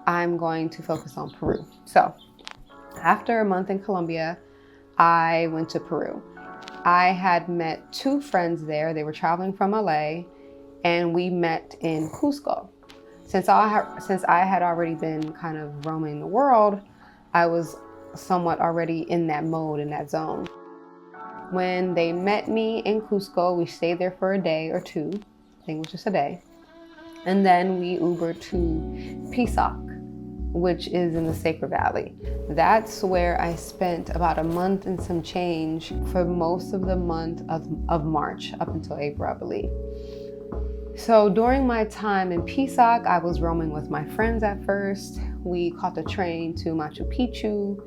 I'm going to focus on Peru. So after a month in Colombia, I went to Peru. I had met 2 friends there. They were traveling from LA, and we met in Cusco. Since I had already been kind of roaming the world, I was somewhat already in that mode, in that zone. When they met me in Cusco, we stayed there for a day or 2. I think it was just a day. And then we Ubered to Pisac, which is in the Sacred Valley. That's where I spent about a month and some change for most of the month of March, up until April, I believe. So during my time in Pisac, I was roaming with my friends at first. We caught the train to Machu Picchu,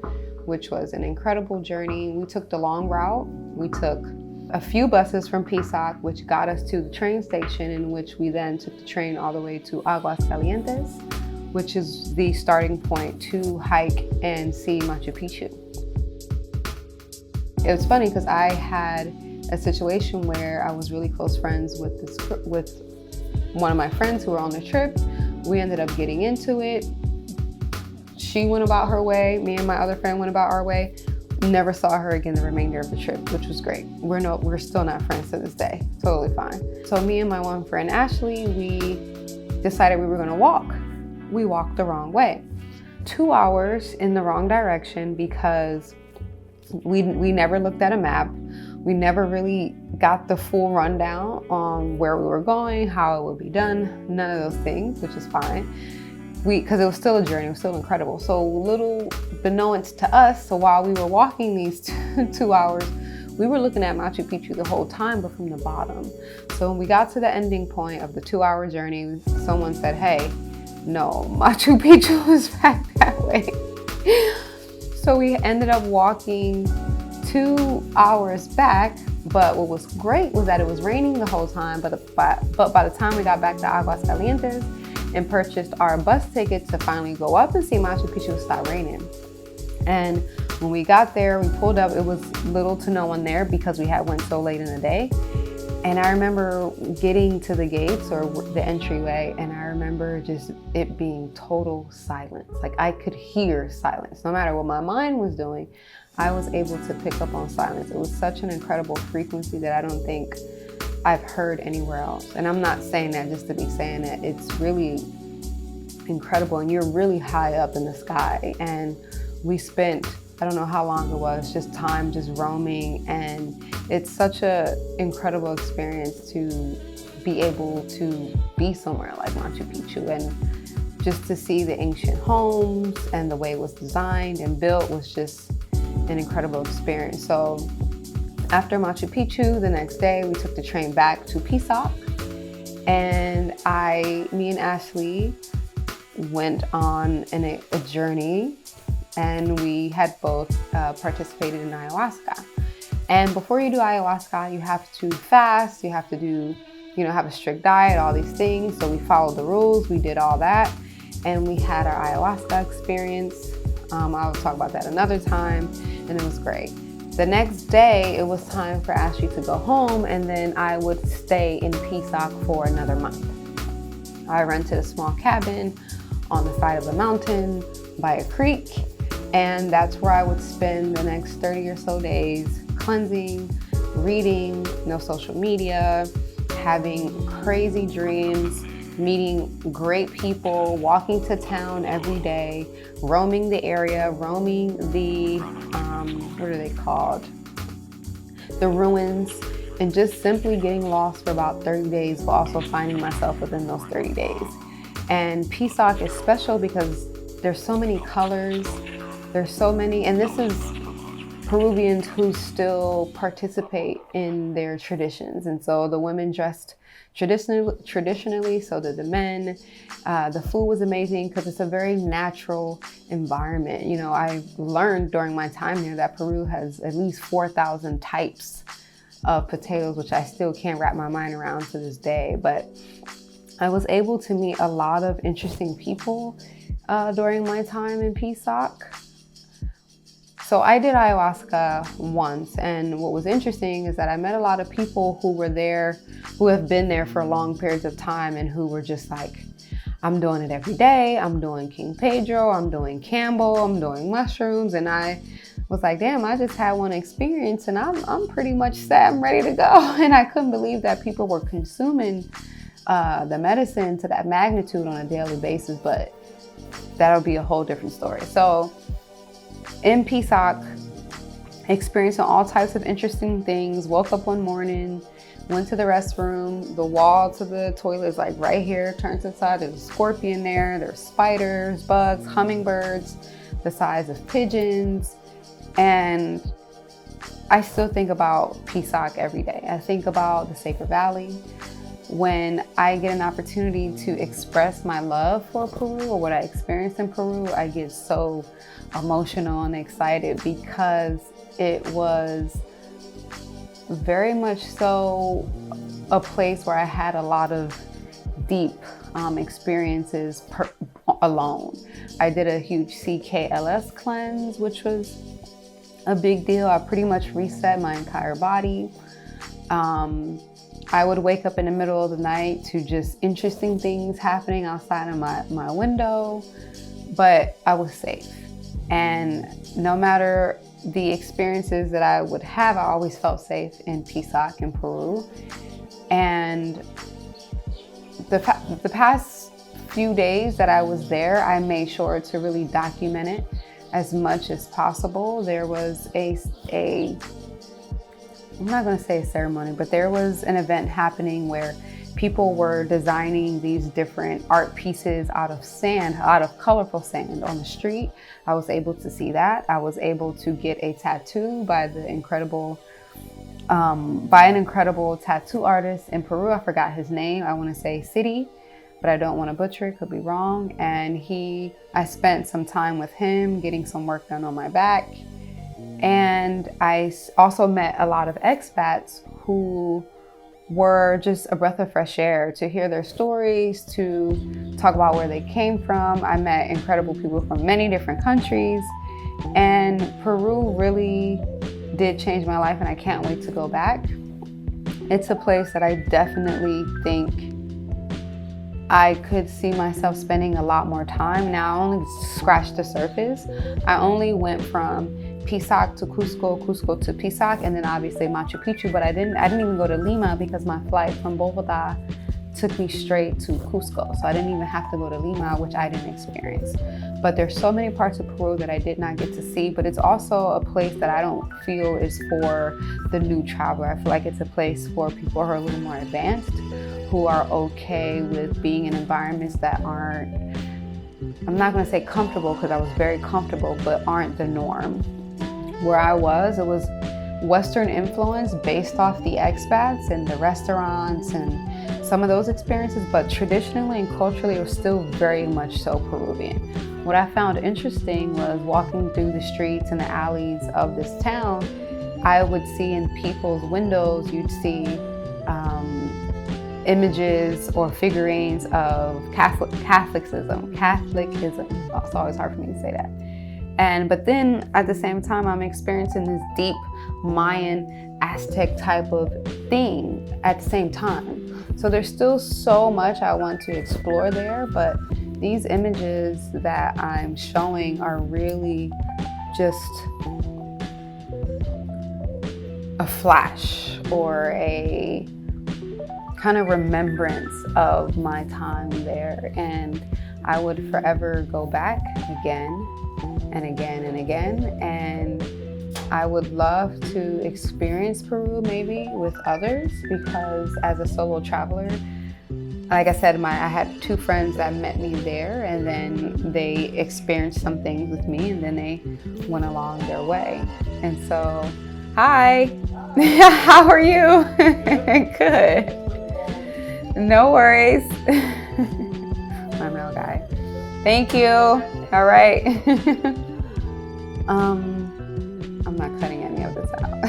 which was an incredible journey. We took the long route. We took a few buses from Pisac, which got us to the train station, in which we then took the train all the way to Aguascalientes, which is the starting point to hike and see Machu Picchu. It was funny because I had a situation where I was really close friends with one of my friends who were on the trip. We ended up getting into it. She went about her way. Me and my other friend went about our way. Never saw her again the remainder of the trip, which was great. We're still not friends to this day. Totally fine. So me and my one friend, Ashley, we decided we were gonna walk. We walked the wrong way. 2 hours in the wrong direction because we never looked at a map. We never really got the full rundown on where we were going, how it would be done, none of those things, which is fine. Because it was still a journey, it was still incredible. So little beknownst to us, so while we were walking these 2 hours, we were looking at Machu Picchu the whole time, but from the bottom. So when we got to the ending point of the 2-hour journey, someone said, hey, no, Machu Picchu is back that way. So we ended up walking 2 hours back, but what was great was that it was raining the whole time, but by the time we got back to Aguascalientes and purchased our bus ticket to finally go up and see Machu Picchu, it stopped raining. And when we got there, we pulled up, it was little to no one there because we had went so late in the day. And I remember getting to the gates or the entryway, and I remember just it being total silence. Like I could hear silence. No matter what my mind was doing, I was able to pick up on silence. It was such an incredible frequency that I don't think I've heard anywhere else. And I'm not saying that just to be saying it. It's really incredible, and you're really high up in the sky. And we spent, I don't know how long it was, just time just roaming, and it's such a incredible experience to be able to be somewhere like Machu Picchu, and just to see the ancient homes and the way it was designed and built was just an incredible experience. So after Machu Picchu, the next day we took the train back to Pisac, and me and Ashley went on a journey, and we had both participated in ayahuasca. And before you do ayahuasca, you have to fast, you have to do, have a strict diet, all these things. So we followed the rules, we did all that, and we had our ayahuasca experience. I'll talk about that another time, and it was great. The next day, it was time for Ashley to go home, and then I would stay in Pisac for another month. I rented a small cabin on the side of a mountain by a creek, and that's where I would spend the next 30 or so days, cleansing, reading, no social media, having crazy dreams, meeting great people, walking to town every day, roaming the area, roaming the, what are they called? The ruins, and just simply getting lost for about 30 days, but also finding myself within those 30 days. And Pisac is special because there's so many colors, there's so many, and this is Peruvians who still participate in their traditions. And so the women dressed traditionally, so did the men. The food was amazing because it's a very natural environment. I learned during my time there that Peru has at least 4,000 types of potatoes, which I still can't wrap my mind around to this day. But I was able to meet a lot of interesting people during my time in Pisac. So I did ayahuasca once, and what was interesting is that I met a lot of people who were there, who have been there for long periods of time, and who were just like, I'm doing it every day. I'm doing King Pedro, I'm doing Campbell, I'm doing mushrooms. And I was like, damn, I just had one experience and I'm pretty much set. I'm ready to go. And I couldn't believe that people were consuming the medicine to that magnitude on a daily basis, but that'll be a whole different story. So in Pisac, experiencing all types of interesting things, woke up one morning, went to the restroom, the wall to the toilet is like right here, turns inside, there's a scorpion there, there's spiders, bugs, hummingbirds, the size of pigeons. And I still think about Pisac every day. I think about the Sacred Valley. When I get an opportunity to express my love for Peru or what I experienced in Peru, I get so emotional and excited because it was very much so a place where I had a lot of deep experiences alone. I did a huge CKLS cleanse, which was a big deal. I pretty much reset my entire body. I would wake up in the middle of the night to just interesting things happening outside of my window, but I was safe. And no matter the experiences that I would have, I always felt safe in Pisac in Peru. And the past few days that I was there, I made sure to really document it as much as possible. There was I'm not going to say a ceremony, but there was an event happening where people were designing these different art pieces out of sand, out of colorful sand on the street. I was able to see that. I was able to get a tattoo by an incredible tattoo artist in Peru. I forgot his name. I want to say City, but I don't want to butcher it, could be wrong. And I spent some time with him getting some work done on my back. And I also met a lot of expats who were just a breath of fresh air to hear their stories, to talk about where they came from. I met incredible people from many different countries, and Peru really did change my life, and I can't wait to go back. It's a place that I definitely think I could see myself spending a lot more time. Now, I only scratched the surface. I only went from Pisac to Cusco, Cusco to Pisac, and then obviously Machu Picchu, but I didn't even go to Lima because my flight from Bogota took me straight to Cusco. So I didn't even have to go to Lima, which I didn't experience. But there's so many parts of Peru that I did not get to see, but it's also a place that I don't feel is for the new traveler. I feel like it's a place for people who are a little more advanced, who are okay with being in environments that aren't, I'm not gonna say comfortable because I was very comfortable, but aren't the norm. Where I was, it was Western influence based off the expats and the restaurants and some of those experiences, but traditionally and culturally it was still very much so Peruvian. What I found interesting was walking through the streets and the alleys of this town, I would see in people's windows, you'd see images or figurines of Catholicism. Oh, it's always hard for me to say that. But then at the same time, I'm experiencing this deep Mayan, Aztec type of thing at the same time. So there's still so much I want to explore there, but these images that I'm showing are really just a flash or a kind of remembrance of my time there. And I would forever go back again and again and again. And I would love to experience Peru maybe with others, because as a solo traveler, like I said, I had two friends that met me there, and then they experienced some things with me, and then they went along their way. And so, hi, how are you? Good. No worries. My mail guy. Thank you. All right. I'm not cutting any of this out.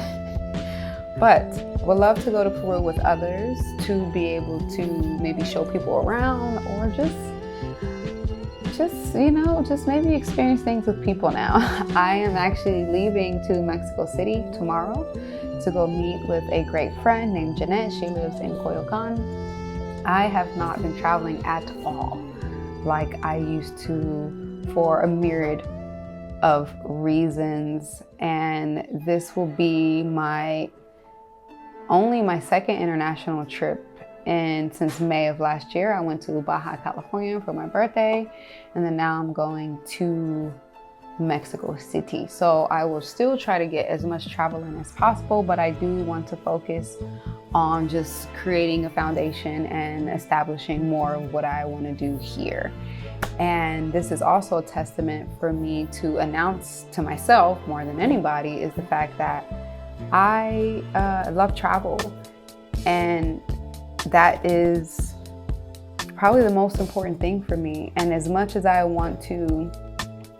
But would love to go to Peru with others to be able to maybe show people around, or just maybe experience things with people now. I am actually leaving to Mexico City tomorrow to go meet with a great friend named Jeanette. She lives in Coyoacan. I have not been traveling at all. like I used to for a myriad of reasons. And this will be only my second international trip. And since May of last year, I went to Baja California for my birthday. And then now I'm going to Mexico City. So I will still try to get as much travel in as possible, but I do want to focus on just creating a foundation and establishing more of what I want to do here. And this is also a testament for me to announce to myself more than anybody is the fact that I love travel, and that is probably the most important thing for me. And as much as I want to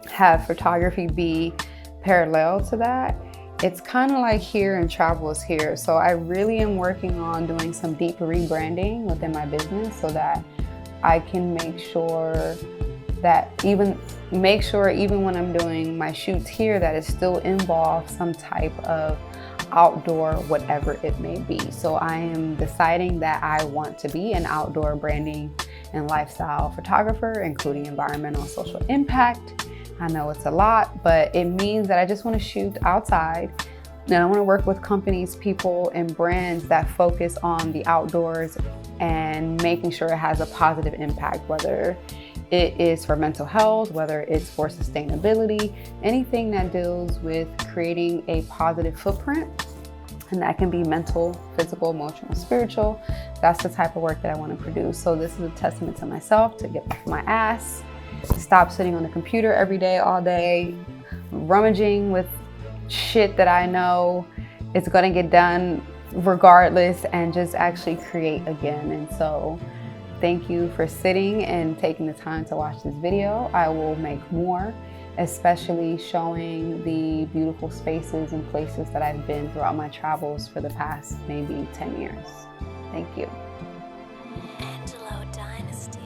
have photography be parallel to that, it's kind of like here and travel is here. So I really am working on doing some deep rebranding within my business so that I can make sure even when I'm doing my shoots here, that it still involves some type of outdoor, whatever it may be. So I am deciding that I want to be an outdoor branding and lifestyle photographer, including environmental and social impact. I know it's a lot, but it means that I just want to shoot outside, and I want to work with companies, people, and brands that focus on the outdoors and making sure it has a positive impact, whether it is for mental health, whether it's for sustainability, anything that deals with creating a positive footprint. And that can be mental, physical, emotional, spiritual. That's the type of work that I want to produce. So this is a testament to myself to get off my ass, stop sitting on the computer every day, all day, rummaging with shit that I know is going to get done regardless, and just actually create again. And so thank you for sitting and taking the time to watch this video. I will make more, especially showing the beautiful spaces and places that I've been throughout my travels for the past maybe 10 years. Thank you. Dynasty.